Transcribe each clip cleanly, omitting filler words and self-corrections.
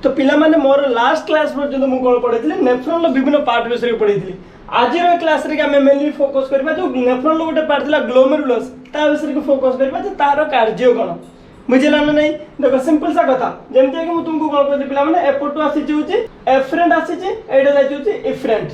तो पिला माने मोर लास्ट क्लास पर्यंत मु कोन पढैथिले नेफ्रॉन विभिन्न पार्ट विषय पढैथिले। आज क्लास रे आम मेनली फोकस करबा जो नेफ्रॉन गोटे पार्ट थिला ग्लोमेरुलस ता विषय फोकस करबा जे तार कार्य कोन बुझिला ना नहीं। देखो सिंपल सा कथा जेमति कि मु तुमको कोन कहते पिला माने एपटो आसी होची एफरेंट आसी छि एडा जाई होची इफरेंट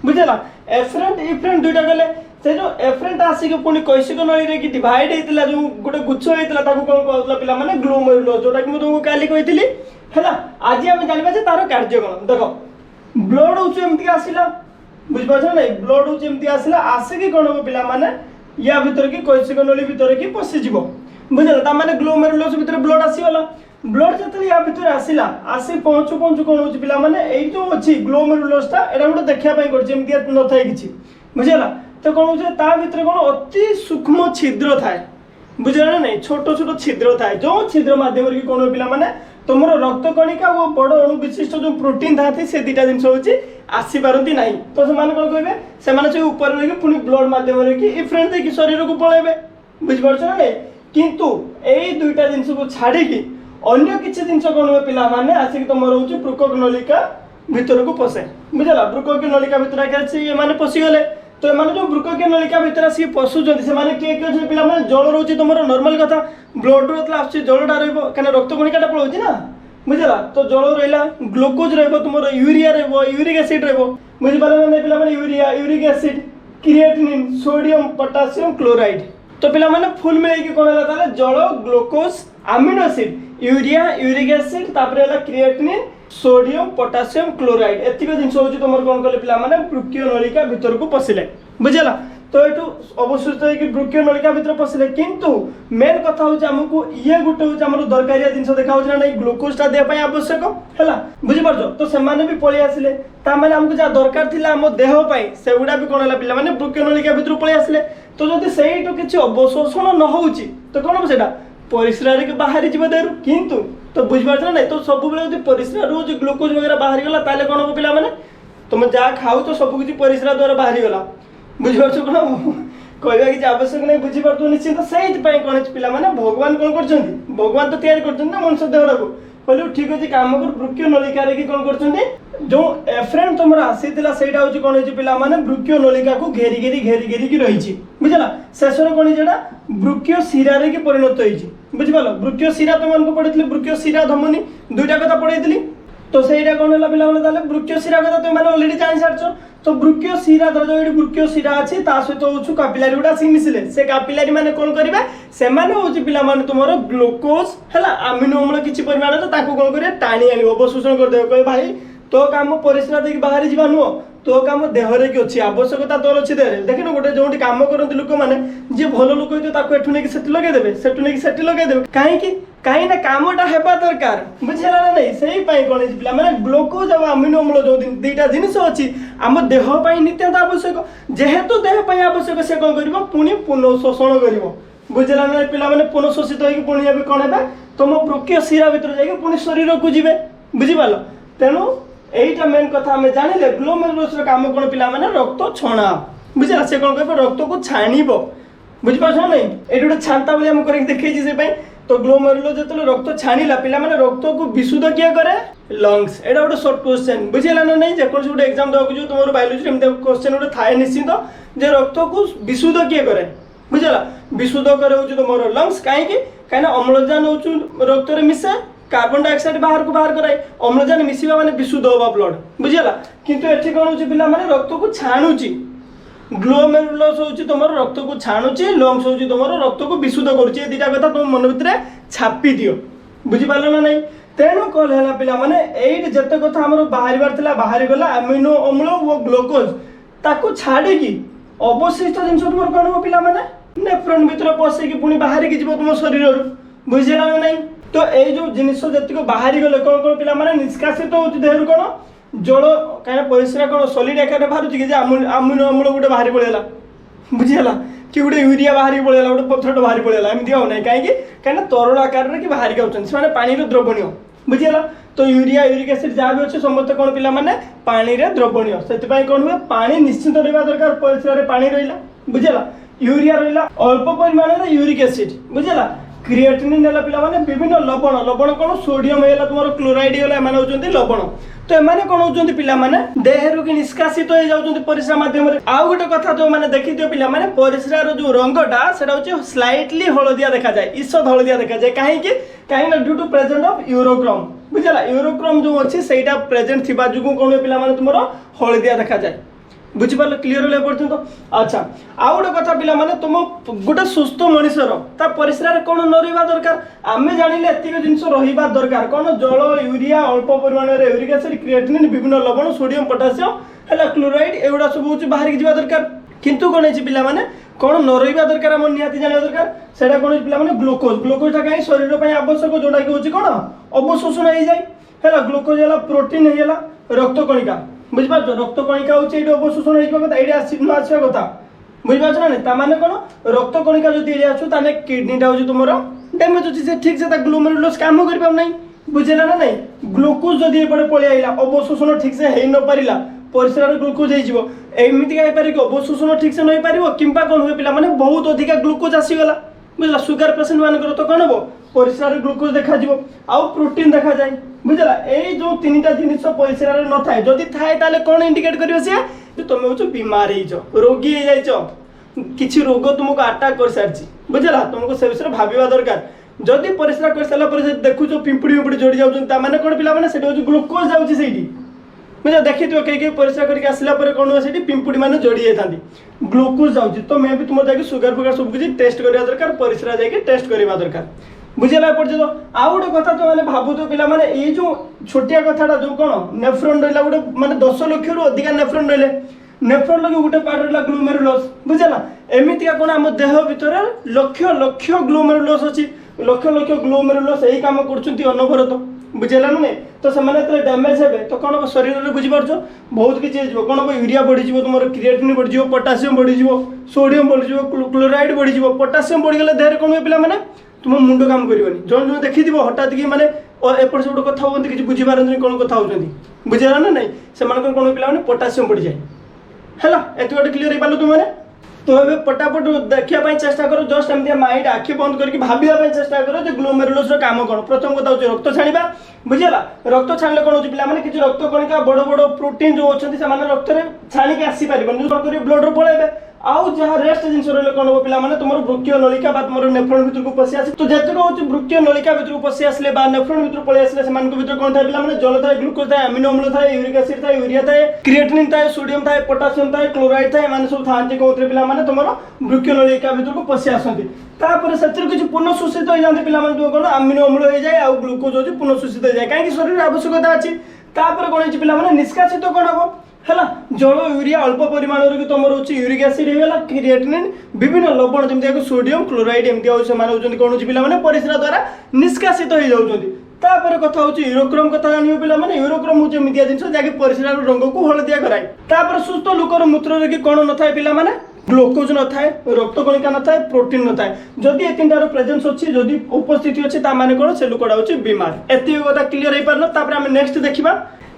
बुझिला। एफरेंट इफरेंट दुइटा गले से जो एफरेंट आसी के पुनी कैसिक नळी रे कि डिवाइड हेतिला जो गोटे गुच्छ हेतिला ताको कोन कहतला पिला माने ग्लोमेरुलस जोटा कि मु तुमको काली कहितली हैला। आज हम जानबा जे तार कार्य कोन। देखो ब्लड होची एमति आसीला बुझ पाछ नै ब्लड होची एमति आसीला आसे कि कोन हो पिला माने या भीतर की कैसिक नळी भीतर की पसि जिवो बुझला। ता माने ग्लोमेरुलस भीतर ब्लड आसीगला ब्लड जतले या भीतर आसीला आसी पहुंचु पहुंचु कोन होची पिला माने एई जो अछि ग्लोमेरुलस ता एडा गोटे देखिया पई कर जेमति न थाय किछि बुझला। तो कोन होची ता भीतर कोन अति सूक्ष्म छिद्र थाय बुझला ना नहीं छोट छोट छिद्र थाय जो छिद्र माध्यम रे कोन पिला माने तुमरो रक्त कणिका वो बड़ अणु विशिष्ट जो प्रोटीन थाती से दीटा जिंस होची आसी पारंती नाही। तो से माने कोन कहबे से माने से ऊपर रे पुनी ब्लड माध्यम रे कि इफरेंट दे कि शरीर को पळेबे बुझ परछ ना नहीं। किंतु एई दुईटा जिंस को छाडी कि अन्य किछि जिंस कोन हो पिला माने आसी कि तुमरो होची ब्रुकक नलिका भीतर को पसे बुझला। ब्रुकक नलिका भीतर के अछि ए माने पसि गले तो ए माने जो ब्रुकक नलिका भीतर आसी पसु जंती से माने के अछि पिला माने जल रहउची तुमरो नॉर्मल कथा ब्लड रोतला आछि जलडा रहबो कने रक्त कणिकाटा पळउची ना बुझला। तो जल रहिला ग्लूकोज रहबो तुमरो यूरिया रहबो यूरिक एसिड रहबो बुझि पाले ना पिला माने urea uric acid creatinine sodium potassium chloride. तो पिला माने फुल मिले कि कोन हला ताले जल glucose amino acid urea uric acid तापर हला क्रिएटिनिन सोडियम पोटेशियम क्लोराइड एतिको जिंस होची तमर कोन कले पिला माने ब्रुकियो नलिका भीतर को पसिले बुझला। तो एटू अवशिष्ट है कि ब्रुकियो नलिका भीतर पसिले किंतु मेन कथा होची हमकु ये गुटे होची हमर दरकारिया जिंस देखा होची ना नहीं ग्लूकोज ता दे पय आवश्यक हला बुझि परजो। तो से माने भी पळि आसिले ता माने हमकु जा दरकार थिला हम देह पय सेउडा भी कोन हला पिला माने ब्रुकियो नलिका भीतर पळि आसिले। तो जदि सेइटो किछि अवशोषण न होउची तो कोन हो सेटा परिस्रा रे के बाहरी जीव देरु किंतु तो बुझ परछ ना तो सब बेले जदि परिस्रा रो जो ग्लूकोज वगैरह बाहरी गला ताले कोन हो पिला माने तुम जा खाउ तो सब किछि परिस्रा द्वारा बाहरी गला बुझ परछ कोन कहबा कि आवश्यक नहीं बुझी परतु निश्चित सेइत पय कोन पिला माने भगवान कोन करछन्ती भगवान तो तैयार करछन्ती ना मनुष्य देहरा को कहलु ठीक अछि काम कर ब्रुकियो नलिका रे कि कोन करछन्ती जो एफरेंट तुमर आसीतिला सेटा होची कोन होची पिला माने ब्रुकियो नलिका को घेरी घेरी की रहिची बुझला। शेषर कोन जेडा ब्रुकियो शिरा रे की परिणत होईची बुझिपालो। ब्रुकियो शिरा तुमन को पढितली ब्रुकियो शिरा धमनी दुईटा कथा पढैतली तो सेटा कोन हला पिला माने ताले ब्रुकियो शिरा कथा तुम माने ऑलरेडी जानि सारछो। तो ब्रुकियो शिरा धर जो एडी ब्रुकियो शिरा अछि ता सहित होछु कैपिलरी गुडा सी मिसिले से कैपिलरी माने कोन करिवे से माने होची पिला माने तुमरो ग्लूकोज हला अमीनो अम्ल किछि परिमाण रे ताको कोन करिवे टाणी आनी अवशोषण कर देबे कहे भाई तो काम परिस्रा देकी बाहरी जीवा नुओ तो काम देहरे की अछि आवश्यकता तोर अछि देहरे देखिनो गोटे जोंटी काम करंती लोक माने जे भलो लोक होय ताको एठु नै कि सेट लगे देबे सेटु नै कि सेट लगे देबे काहे ना कामटा हेबा दरकार बुझिला ना नै सेही पई कोन पिला माने ग्लूकोज और अमीनो अम्ल जो दुईटा जिनिस अछि हम देह पई नित्यांत आवश्यक जेहेतु देह पई आवश्यक से कोन करबो पुनी पुनर्शोषण करबो बुझिला ना पिला माने पुनर्शोषित होई कि पुनी अब कोन हेबा तुम ब्रुकियो शिरा भीतर जाई कि पुनी शरीर को जिवे बुझि पालो। तेनु एटा मेन कथा हमें जानिले ग्लोमेरुलस रो काम कोन पिला माने रक्त छणा बुझिला से कोन कहबो रक्त को छाणीबो बुझि पाछो नै एडुडे छानता बोली हम करके देखै छी से पई। तो ग्लोमेरुलस जतले रक्त छाणीला पिला माने रक्त को विशुद्ध किया करे लंग्स एडा गोटे शॉर्ट क्वेश्चन बुझिला ना नै जे कोन गोटे एग्जाम दो जो तुमरो बायोलॉजी एम क्वेश्चन गोटे थाए निश्चित जे रक्त को विशुद्ध किया करे बुझिला विशुद्ध करे हो तुमरो लंग्स काहे कि काना अम्लजान हो रक्त रे मिसे कार्बन डाइऑक्साइड बाहर को बाहर कराए अम्लजान मिसिबा माने विशुद्ध होबा ब्लड बुझिला। किंतु एठी कोन होची पिला माने रक्त को छाणुची ग्लोमेरुलस होची तुमरो रक्त को छाणुची लंग्स होची तुमरो रक्त को विशुद्ध करूची ए दीटा कथा तुम मन भितरे छापी दियो बुझि पालो ना नै। तेनु कल हैला पिला माने एट जते कथा हमरो बाहरी बार थिला बाहरी गला अमीनो अम्ल वो ग्लूकोज ताको छाडी की अवशिष्ट जिंस तुमर कोन हो पिला माने नेफ्रॉन भीतर पसे की पुनी बाहरी की जीव तुम शरीर रो बुझिला ना नै। तो ए जो जिनिस जति को बाहरी गले कोन कोन पिला माने निष्कासित होची देहरु कोन जल काहे परिस्रा कोन सॉलिड आकार बाहरुची कि जे अमीनो अम्ल गुटे बाहरी पळेला बुझिला कि गुटे यूरिया बाहरी पळेला गुटे पथरट बाहरी पळेला एमति हो नै काहे कि काहे तरल आकार रे कि बाहरी गाउछन से माने पानी रो द्रवणीय बुझिला। तो यूरिया यूरिक एसिड जा भी अछि समस्त कोन पिला माने पानी रे द्रवणीय सेति पई कोन हुए पानी निश्चित रहबा दरकार परिस्रा रे पानी रहिला बुझिला यूरिया रहिला अल्प परिमाण रे यूरिक एसिड बुझिला क्रिएटिनिन है पिला माने विभिन्न लवण लवण कौन सोडियम है तुम क्लोराइड है एम होती लवण तो एम कौन होती पिला माने देहरु कि निष्कासित हो जाउछन्ति परिस्रा माध्यम रे आउ गोटे कथा तो माने देखि दियो पिला माने परिस्रार जो रंगटा सेटा होची स्लाइटली हळदिया देखा जाए ईषद हळदिया देखा जाए काहे ना due to present of urochrome बुझला यूरोक्रोम जो अछि सेटा प्रेजेंट थिबा जुगु कोन पिला माने तुमरो हळदिया देखा जाए बुझिपार क्लीयर होले पर्यंत अच्छा आउ गोटे कथा पिला माने तुम गोटे सुस्थ मनुष्यर ता परिस्रार कोन न रहिबा दरकार आमे जानिले एतिक जिंस रहिबा दरकार कोन जल यूरिया अल्प परिमाण रे यूरिक एसिड क्रिएटिनिन विभिन्न लवण सोडियम पोटासियम हला क्लोराइड एउडा सब होची बाहर की जिबा दरकार किंतु कोन अछि पिला माने कोन न रहिबा दरकार हम निहाती जानिबा दरकार सेटा कोन पिला माने ग्लूकोज ता काई शरीर पय आवश्यक जोडा कि होची कोन अवशोषण हो जाय हला ग्लूकोज हला प्रोटीन हेला रक्त कणिका बुझिपार रक्त कणिका होची एडो अवशोषण हेइबा कथा एडे आसी न आसीबा कथा बुझिपार ना ता माने कोन रक्त कणिका जदि एडे आछू ताने किडनी टा होची तुमरो डैमेज होची से ठीक से ता ग्लोमेरुलस काम कर पाउ नै बुझिला ना नै ग्लूकोज जदि एपडे पळे आइला अवशोषण ठीक से हेइ न परिला परिसर ग्लूकोज हेइजिवो एमिति काय पारि को अवशोषण ठीक से नै पारिवो किंपा कोन होय पिला माने बहुत अधिक ग्लूकोज आसी गला बुझला सुगर पेशेंट मान करो तो कोन हो परिसर ग्लूकोज देखा जिवो आउ प्रोटीन देखा जाय बुझला ए जो तीनटा जिनिस परिसर रे न थाए जदि थाए ताले कोन इंडिकेट करियो से जे तुम होचो बीमार हेइचो रोगी हे जाइचो किछि रोग तुमको अटैक कर सारची बुझला तुमको से विषय भाबिबा दरकार जदि परिसर कर साला पर देखुचो पिंपुडी पिंपुडी जोडी जाउछन ता माने कोन पिला माने सेटा होचो ग्लूकोज जाउची सेठी मुझे देखी तो कई परिस्रा करके आसला पर कौन से पिंपुड़ी मैंने जोड़ी जाती ग्लूकोज जाऊँगी तो मैं भी तुम जाकि सुगर फुगर सब किसी टेस्ट करवा दरकार परिस्रा जाकि टेस्ट करवा दरकार बुझेगा पर्यटन आउ गोटे कथा तो मैंने भावुत पिला माने ये जो छोटिया कथाटा जो कौन नेफ्रॉन रहा गोटे माने 10 लाख रु अधिक नेफ्रॉन रही नेफ्रॉन लगे गोटे पार्ट रहा ग्लोमेरुलस बुझेगा एमतीका कौन आम देह भितर लक्ष लक्ष ग्लोमेरुलस अच्छी लक्ष लक्ष ग्लोमेरुलस यही काम कर अनवरत बुझेगा ना नहीं तो से डैमेज हे तो कौन हम शरीर में बुझीपार बहुत किसी कौन हम यूरिया बढ़ी तुम क्रिएटिनिन बढ़ी पोटासियम बढ़ी सोडियम बढ़ी क्लोराइड बढ़ी पोटासियम बढ़ीगले देह कौन हुए पे तुम मुंड काम कर जो जो देखी हठात कि मैंने एपट सेपट कथा होती किसी बुझीपारती कौन कथा होती बुझेगा ना नहीं से कौन पे पोटासियम बढ़ी जाए है एत गोटे क्लीयर हो तुमने तो ये पटापट देखापी चेष्टा कर जस्ट एमती माइंड आखि बंद करके भाविया चेष्टा कर ग्लोमेरुलस काम कौन प्रथम कथा हूँ रक्त छाणा बुझेगा रक्त छाणिले कौन हो पे किसी रक्त कणिका बड़ बड़ प्रोटीन जो अच्छे से रक्त में छाणिकी आसीपर ब्लड पलैबे आउ जहाँ रेस्ट जिन रही कौन हम पे तुम वृक्कीय नलिका तुम नेफ्रॉन भर को पशि आस तो जितक हूँ वृक्कीय नलिका भर को पशि आसले नेफ्रॉन भर पलि आसले भर कौन था पे जल थाए ग्लूकोज थाए अमीनो अम्ल थाए यूरिक एसिड थाए यूरिया थाए क्रिएटिनिन थाए सोडियम थाए पोटासियम थाए क्लोराइड थाए माने सब थांती कौन पे तुम वृक्कीय नलिका भर को पशि आसती किसी पुनः शोषित हो जाते पे कौन अमीनो अम्ल हो जाए आउ ग्लूकोज हो पुनः शोषित हो जाए कहीं शरीर आवश्यकता अच्छी कौन पे निष्कासित कौन हम है जल यूरिया अल्प परिमाण तुम रोचे यूरिक एसिड होगा क्रिएटिनिन विभिन्न लवण जमी सोडियम क्लोराइड एमती होती कौन पे परिस्रा द्वारा निष्कासित हो जाती कथा हूँ यूरोक्रोम कथा जान पे यूरोक्रोम हूँ एमती जिन जहाँकि परिस्रार रंग को हलदिया कराए सुस्थ लोकर मूत्र कि कौन न था पे ग्लूकोज न थाए रक्त कणिका न थाए प्रोटीन न थाए जदि ये तीनटार प्रेजेंस अच्छी जदि उपस्थिति अच्छी ताने कौन से लोकटा हूँ बीमार एत कथा क्लीयर हो पार आम नेक्स्ट देखा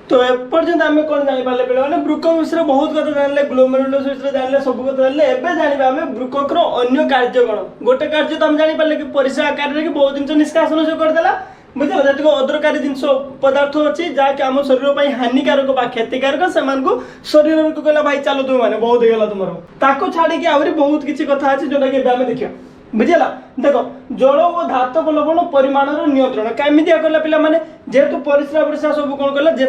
तो एपर्यंत आम कौन जापारे पे ब्रुक विषय बहुत कथा जानले ग्लोमेरुलस विषय जानले सब कथा जानले एबे जानिबा आम ब्रुकर अन्य कार्य कौन गोटे कार्य तो आम जापारे कि परिस्रा आकार कि बहुत जिन निष्कासन से करदेला बुझे जतिक अदरकारी जिन पदार्थ अच्छी जहाँकि आम शरीर हानिकारक बा क्षतिकारक से शरीर को कहला भाई चलो तुम मैंने बहुत होगा तुम ताको छाड़ी आहरी बहुत किसी कथा अच्छी जोटा कि आम देखिए बुझेगा देख जल और धातव लवण परिमाण नियंत्रण कमी कला पे जेहेतु परिस्रा परिस्रा सब कौन कला जी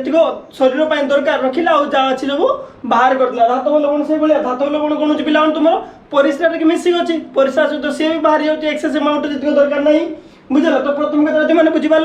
शरीर दरकार रखिला जहाँ अच्छी सब बाहर करला धातव लवण से भाया धातव लवण कौन हो पे तुम परिस्रा मिसिक अच्छी परिस्रा सहित सी भी बाहरी जाऊँगी एक्सेस अमाउंट जी दरकार नहीं बुझेगा तो प्रथम कथा जो मैंने बुझीपार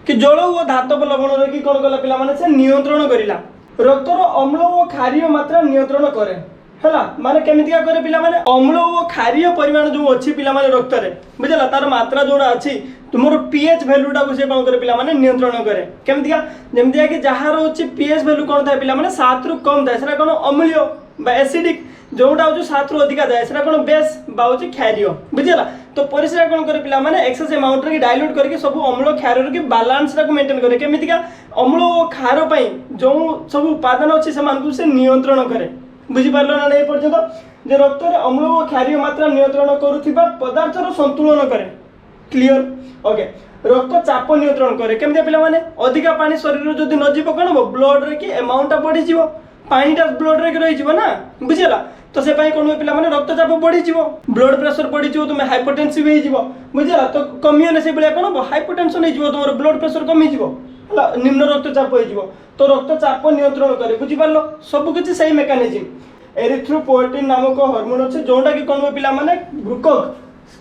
कि जल और धातव लवण कि कौन कला पे नियंत्रण करला रक्तर अम्ल और क्षारीय मात्रा नियंत्रण करे है माने केमितिका करे पिला माने अम्ल और क्षारीय परिमाण जो अच्छी पिला माने रक्त रे बुझला तार मात्रा जोड़ा अच्छी तुमर पीएच वैल्यूटा को से कौन करे पिला माने नियंत्रण करे केमितिका जेमतिया कि जहार होची पीएच वैल्यू कौन थाए पिला माने 7 रु कम थाए सेरा कौन अम्लीय बा एसिडिक जोटा हो 7 रु अधिक थाए सेरा कौन बेस बा होची क्षारीय बुझला तो परिस्रा कौन करे पिला माने एक्सेस अमाउंट रे डाइल्यूट करके सब अम्ल क्षार के बैलेंस रा को मेंटेन करे केमितिका अम्ल और क्षार पई जो सब उपादान अच्छी से नियंत्रण करे बुझीपार ना नहीं पर्यटन जे रक्त में अम्ल और क्षारीय मात्रा नियंत्रण करुवा पदार्थर संतुलन करे क्लियर ओके रक्त चाप नियंत्रण करे केमती पिला माने अधिका पानी शरीर जदि न जीव कोन ब्लड रे की अमाउंट बढ़ी जीव पानीटा ब्लड रे रही जीव ना बुझिला तो से पाई कोन पिला माने रक्त चाप बढ़ी जीव ब्लड प्रेशर बढ़ी जीव तुम हाइपरटेंसिव हो जीव बुझिला तो कमियोने से बेले कोन हाइपरटेंशन हो जीव तुम ब्लड प्रेशर कमी जीव हला निम्न रक्तचाप हो जीव तो रक्तचाप नियंत्रण करे बुझि पारलो सब किछि सही मेकानिज्म एरिथ्रोपोएटिन नामक हार्मोन अछि जोंडा कि कोन पिला माने ग्लूकोज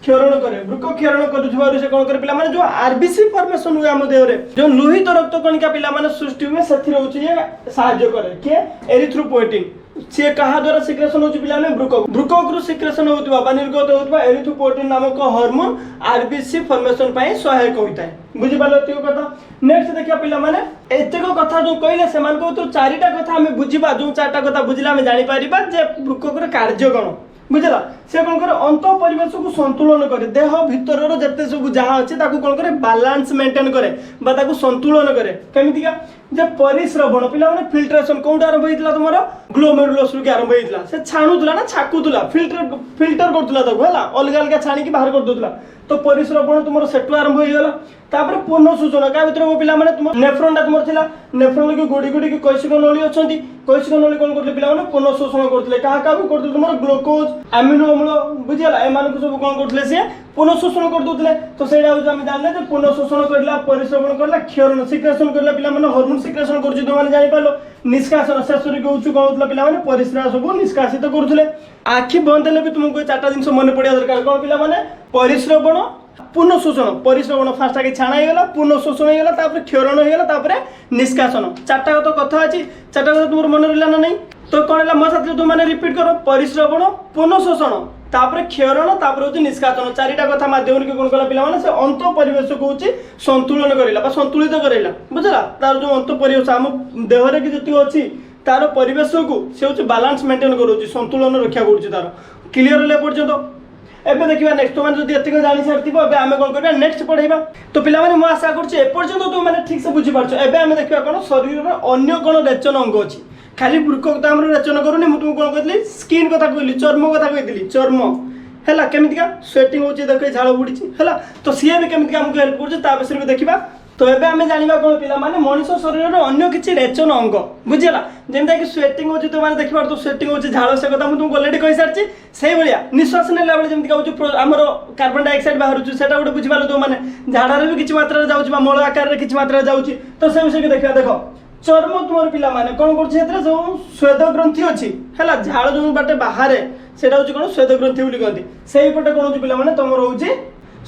क्षरण करे वृक क्षरण करुथबारु से कोन करे पिला माने जो आरबीसी फॉर्मेशन हुए हम देह रे जो लोहित रक्त कणिका पिला माने सृष्टि हुए सेथि रहउछि ये सहाय्य करे के एरिथ्रोपोएटिन से कहा द्वारा सिक्रेशन होछि पिला माने वृकक रु सिक्रेशन होतबा बा निर्गत होतबा एरिथ्रोपोएटिन नामक हार्मोन आरबीसी फॉर्मेशन पई सहायक होइताय बुझि पालो त्यो कथा नेक्स्ट देखिया पिला माने एतेको कथा जो कहले से मान को तो चारिटा कथा हमें बुझिबा जो चारटा कथा बुझिला हमें जानि पारिबा जे वृकक रे कार्य गण बुझला से कोन करे अंत परिवेश को संतुलन करे देह भीतर जते सब जहा अछि ताकू कोन करे बैलेंस मेंटेन करे बा ताकू संतुलन करे केमिति का जे परिश्रवण पिला माने फिल्ट्रेशन कोउटा आरंभ होइतला तमरो ग्लोमेरुलस रु आरंभ होइतला से छाणुतला ना छाकुतला फिल्टर करतला ताकू हला अलग अलग छाणी की बाहर कर दोतला तो परिश्रवण तुमरो सेटु आरंभ होई गेला तापर पुनः सूचना का भीतर वो पिला माने तुम नेफ्रॉन तुम थिला नेफ्रॉन की गोडी गोडी की कैसिक नली अछंती कैसिक नली कोन करले पिला माने पुनः शोषण करथले का का करथले तुमरो ग्लूकोज अमीनो अम्ल बुझिला ए मान को सब कोन करथले से पुनः शोषण कर दोतले तो सेडा हो हम जानले जे पुनः शोषण करला परिश्रवण करला क्षरण सिक्रेशन करला पिला माने हार्मोन सिक्रेशन करछि तो माने जानि पालो निष्कासन शेषरी को उच्च कोन पिला माने परिश्रा सब निष्कासित करथले आखि बंद ले भी तुमको चारटा दिन मन पड़िया दरकार कोन पिला माने परिश्रवण पुनः शोषण परिश्रवण फास्ट आगे छाणा गला पुनः शोषण हो गला तापर क्षरण हो गला तापर निष्कासन चारटा तो कथा अछि चारटा तो तुम मन रहला ना नहीं तो कोन हला मो साथ तुम माने रिपीट करो परिश्रवण पुनः शोषण तापर क्षरण तापर होची निष्कासन चारिटा कथा माध्यम रे कोन कला पिला माने से अंत परिवेश को होची संतुलन करेला बा संतुलित करेला बुझला तार जो अंत परिवेश हम देह रे कि जति अछि तार परिवेश को से होची बैलेंस मेंटेन करूची संतुलन रक्षा करूची तार क्लियर ले पर्यंत एबे देखिबा नेक्स्ट माने जदी एतिको जानि सारथिबो एबे हमें कोन करबा नेक्स्ट पढाइबा तो पिला माने मो आशा करछि ए पर्यंत तो माने ठीक से बुझि पारछ एबे हमें देखिबा कोन शरीर रे अन्य कोन रेचन अंग अछि खाली वृकक तो हमर रेचन करूनी मु तुम कोन कहली स्किन कथा कहली चर्म कथा कहली चर्म हैला केमितिका स्वेटिंग होछि देखै झाळ बुडीछि हैला तो सीए भी केमितिका हमको हेल्प करछि ता विषय में देखिबा तो एबे हमें जानिबा कोन पिला माने मनुष्य शरीर रे अन्य किछि रेचन अंग बुझिला जेंता कि स्वेटिंग होछि तो माने देखिबा तो स्वेटिंग होछि झाळ से कथा मु तुमको ऑलरेडी कहि सारछि सेही बलिया निश्वास नेला बेले जेंति कहउछु हमर कार्बन डाइऑक्साइड बाहरुछु सेटा गोटे बुझिबालो तो माने झाड़ा रे भी किछि मात्रा रे जाउछि बा मळ आकार रे किछि मात्रा रे जाउछि तो से विषय के देखिबा देखो चर्म तुमर पिला माने कोन करछि एतरे जो स्वेद ग्रंथि अछि हैला झाळ जो बाटे बाहरे सेटा होछि कोन स्वेद ग्रंथि बोली कहନ୍ତି सेही पटे कोन होछि पिला माने तमर होछि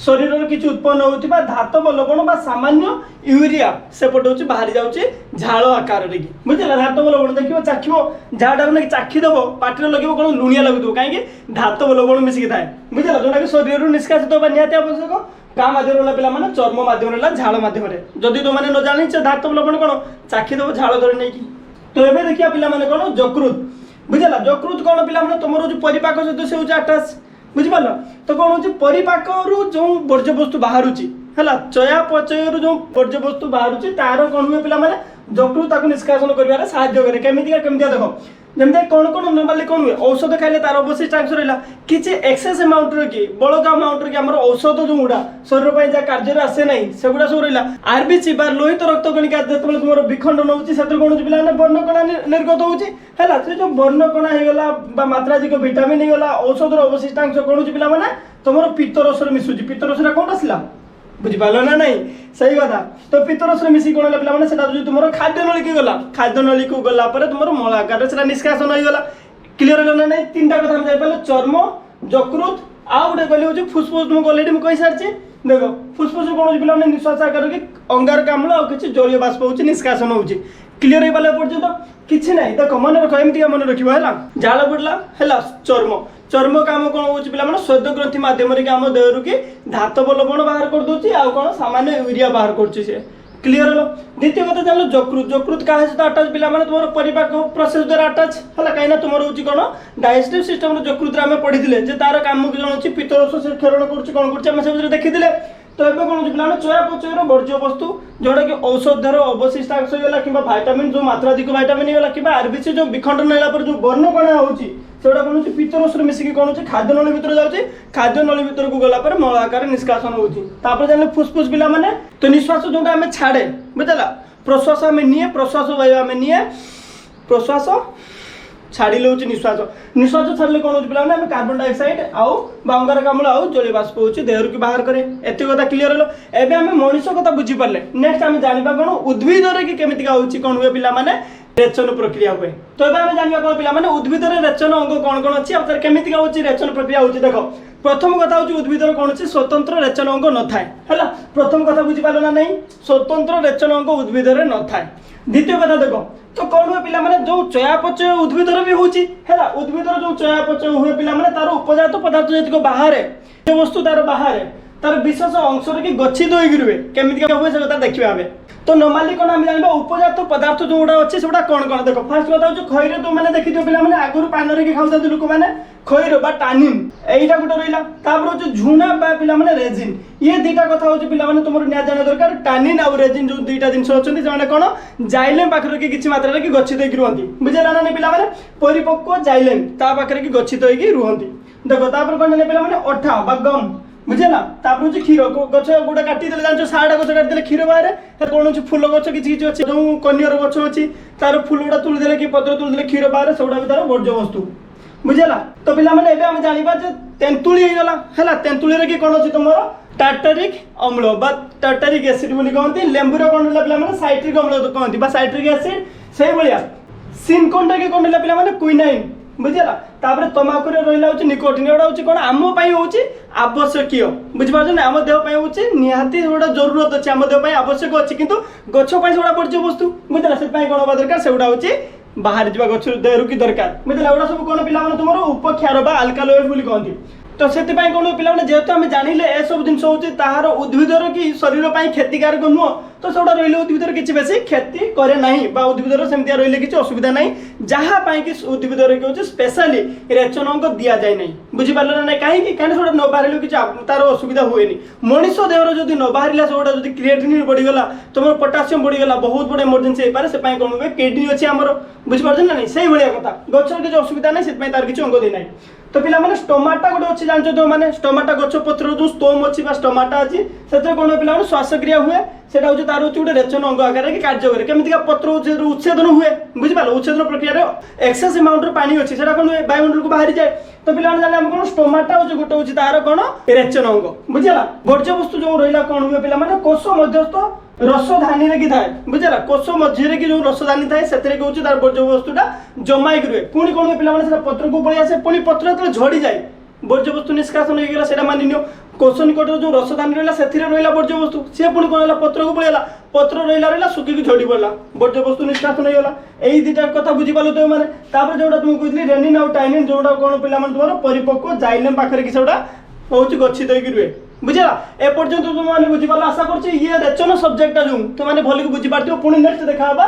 शरीर रे किछि उत्पन्न होतिबा धातव लवण बा सामान्य यूरिया से पटे होछि बाहर जाउछि झाळ आकार रे की बुझला धातव लवण देखिबो चाखिबो झाडा ने चाखि दबो पाटी रे लगिबो कोन लुणिया लागुतो काहे कि धातव लवण मिसि कि थाए बुझला जोना कि शरीर रे निष्कासित होबा निहाती आवश्यक का माध्यम रे पिला माने चर्म माध्यम रे झाळ माध्यम रे जदी तो माने न जानि छ धातव लवण कोन चाखि दबो झाळ धरि नै की तो एबे देखिया पिला माने कोन जकृत बुझला जकृत कोन पिला माने तमरो जो परिपाक सदस्य होछि अटैच बुझि पालो तो कोन होछि परिपाक रु जो वर्ज्य वस्तु बाहरुछि हैला चयापचय रु जो वर्ज्य वस्तु बाहरुछि तार कोन हुए पिला माने जकृत ताको निष्कासन करिवारे सहाय्य करे केमितिया देखो जेमते कोन नॉर्मली कोन हुए औषध खाइले तार अवशिष्ट अंश रहला किछि एक्सेस अमाउंट रे की बळका अमाउंट रे की हमर औषध जो उडा शरीर पय जा कार्य रे आसे नै सेगुडा सब रहला आरबीसी बार लोहित रक्त कणिका जेतबेले तुमरो विखंडन होउछि सेतर कोन होछि पिला ने वर्णकणा निर्गत होउछि हैला से जो वर्णकणा हे गेला बा मात्राजिक विटामिन हे गेला औषध रो अवशिष्ट अंश कोन होछि पिला माने तुमरो पित्तरस रे मिसुछि पित्तरस रे कोन आसला बुझि पालो ना नहीं सही कथा तो पित्तरस रे मिसी कोन पिला माने सेटा जो तुमरो खाद्य नली की गला खाद्य नली को गला परे तुमरो मलाकार सेटा निष्कासन होई गला क्लियर होला ना नहीं तीनटा कथा हम जाय पालो चर्म जकृत आ गुटे कहले होछि फुसफुस तुमको ऑलरेडी म कहि सारछि देखो फुसफुस कोन होछि पिला माने निश्वास आकार के अंगारक अम्ल आ किछि जलीय बाष्प होछि निष्कासन होछि क्लियर हे बाले पर्यंत किछि नै देखो मन रखो एमति मन रखिबो हैला झाळ बुडला हैला चर्म काम कोन होछि पिला माने स्वेद ग्रंथि माध्यम रे हम देह रु की धातव लवण बाहर कर दोछि आ कोन सामान्य यूरिया बाहर करछि से क्लियर हलो द्वितीय कथा जानलो जकृत का सहित अटैच पिला माने तुमरो परिपाक प्रोसेस द्वारा अटैच हला काइना तुमरो होछि कोन डाइजेस्टिव सिस्टम रो जकृत रे हम पढिथिले जे तार काम को जणछि पित्तरस से क्षरण करछि कोन करछि हम सब देखिथिले तो एबे कौन होची पिलाने चयापचयर वर्ज्य वस्तु जोड़ा कि औषधर अवशिष्टांश होगा कि भाइटामिन जो मात्राधिक भाइटामिन होगा कि आरबीसी जो विखंडन होला पर जो वर्णकणा होची सेटा कौन होची पित्तरस मिसिकी कौन होची खाद्य नली भितर जाउची खाद्य नली भितर को गला पर मल आकार निष्कासन होची तापर जाने फुसफुस पिला माने तो निश्वास जोटा हमें छाड़े बुझला प्रश्वास हमें निए प्रश्वास वायु हमें निए प्रश्वास छाड़ी लौची निश्वास निश्वास छाड़ले कौन होची पिला माने हमें कार्बन डाइऑक्साइड आउ अंगारकाम्ल आउ जलीय बाष्प होची देहर की बाहर करे एते कथा क्लियर हलो एबे हमें मनुष्य कथा बुझी पारले नेक्स्ट हमें जानिबा कोन उद्भिद रे कि केमिति का होची कोन हुए पिला माने रेचन प्रक्रिया हुए तो एबे हमें जानिबा कोन पिला माने उद्भिद रे रेचन अंग कोन कोन अछि और केमिति का होची रेचन प्रक्रिया होची देखो प्रथम कथा होची उद्भिद रे कोन अछि स्वतंत्र रेचन अंग न थाए हला प्रथम कथा बुझी पालो ना नहीं स्वतंत्र रेचन अंग उद्भिद रे न थाए द्वितीय कथा देखो तो कौन हुए पिला माने जो चयापचय उद्भिद रे भी होची हैला उद्भिद रे जो चयापचय हुए पिला माने तार उपजात पदार्थ जेतिको बाहर है जो वस्तु तार बाहर है तार विशेष अंश रे कि गच्छित होई गिरवे केमिति का हुए से कथा देखिबा हमें तो नॉर्मली कोन हम जानबा उपजात पदार्थ जोडा अछि सेटा कोन कोन देखो फर्स्ट कथा जो खैर तो माने देखि दियो पिला माने आगुर पान रे कि खाउता लोक माने खैर बा टानिन एइटा गुटे रहिला तापर जो झुना बा पिला माने रेजिन ये दीटा कथा होची पिला माने तुमर न्या जाने दरकार टानिन और रेजिन जो दीटा जिंस होचंती जे माने कोन जाइलेम पाखर कि किछि मात्रा रे कि गच्छित होई रुहंती बुझेला ना पिला माने परिपक्व जाइलेम ता पाखर कि गच्छित होई रुहंती देखो तापर कोन जाने पिला माने अठा बा गम बुझेला तापर होची खीर गछ गोटा काटी देले जानचो 60 गछ काटी देले खीर बाहर कोन होची फूल गछ किछि किछि अछि जो कन्यर गछ अछि तार फूल गुडा तुल देले कि पत्र तुल देले खीर बाहर सेउडा भी तार वर्ज्य वस्तु बुझेला तो पिला माने एबे हम जानिबा जे तेंतुली हे गला हैला तेंतुली रे कि कोन अछि तमरो टार्टारिक अम्ल बा टार्टारिक एसिड बोली कहंती लेंबू रे कोन होला पिला माने साइट्रिक अम्ल तो कहंती बा साइट्रिक एसिड सेही बलिया सिनकोन रे कि कोन होला पिला माने क्विनाइन बुझेला तापर तमाकू रे रहिला होची निकोटिन एडा होची कोन आमो पई होची आवश्यकीय बुझ पाछ ना आम देह पई होची निहाती एडा जरूरत अछि आम देह पई आवश्यक अछि किंतु गछ पई सेडा वर्ज्य वस्तु बुझेला से पई कोन बा दरकार सेडा होची बाहर जीवा गछ देहरु की दरकार बुझेला एडा सब कोन पिला माने तुमरो उपक्षार बा अल्कालॉइड बोली कहंती तो से कौन पिला जेहेतु आम जानिले ए सब जिन हूँ तार उद्भिदर कि शरीर पर क्षतिकारक नुह तो सेटा रही उद्भिदर किसी बेसी क्षति करे ना उद्भिदर सेमती रही किसी असुविधा ना जहाँ कि उद्भिदर कि स्पेशली रेचन अंग दि जाए ना बुझीपार ना कहीं कहीं न बाहर कि तार असुविधा हुए मनीष देहर जब न बाहर से क्रिएटिनिन बढ़ीगला तुम पोटासियम बढ़ीगला बहुत बड़ा इमरजेंसी हो पाए से कौन हुए किडनी अच्छी आम बुझीपार ना से भाया कथा गचर किसी असुविधा ना से तार किसी अंग देना तो पिला माने स्टोमाटा गोटे अच्छी जानते तो माने स्टोमाटा गछ पत्र जो स्टोम अच्छी स्टोमाटा अच्छी से कौन पिला माने श्वासक्रिया हुए सेटा होची तार होची गोटे रेचन अंग आकार के कार्य करे केमिति का पत्र उच्छेदन हुए बुझि पालो उच्छेदन प्रक्रिया रे एक्सेस अमाउंट रो पानी अछि सेटा कोन वायुमंडल को बाहरी जाए तो पिला माने जाने हम कोन स्टोमाटा होची गोटे होची तार कोन रेचन अंग बुझिला वर्ज्य वस्तु जो रहिला कोन हुए पिला माने कोष मध्यस्थ रसधानी रे कि थाए बुझिला कोष मध्य रे कि जो रसधानी थाए सेतरे कि होची तार वर्ज्य वस्तुटा जमाई करे पुनी कोन पिला माने सेटा पत्र को पळि आसे पुनी पत्र तले झड़ी जाए वर्ज्य वस्तु निष्कासन हो गेला सेटा मानि नियो कोष निकट जो रसधानी रहला सेथिरे रहला वर्ज्य वस्तु से पुनी कोन होला पत्र को पळिला पत्र रहला सुकी कि झड़ी पड़ला वर्ज्य वस्तु निष्कासन हो गेला एई दिटा कथा बुझी पालो तो माने तापर जोडा तुम कहली रेनिन और टाइनिन जोडा कोन पिला माने तोर परिपक्व जाइलेम पाखरे कि सेटा होची गच्छित होई गिरवे बुझला ए पर्यंत तुम माने बुझी पालो आशा करछि ये रेचन सब्जेक्ट जो तुम माने भली को बुझी पारथियो पुनी नेक्स्ट देखाबा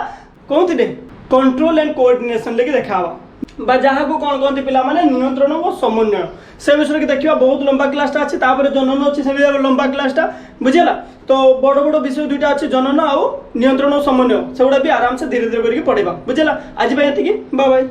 कोनथिले कंट्रोल एंड कोऑर्डिनेशन लेके देखाबा बा जहाँ को कौन कहते पिला माने नियंत्रण और समन्वय से विषय के देखिए बहुत लंबा क्लासटा अच्छी जनन अच्छी से लंबा क्लासटा बुझेगा तो बड़ बड़ विषय दुईटा अच्छे जनन आउ नियंत्रण और समन्वय से गुड़ा भी आराम से धीरे धीरे करके पढ़ेगा बुझेगा आज ये बाय बाय।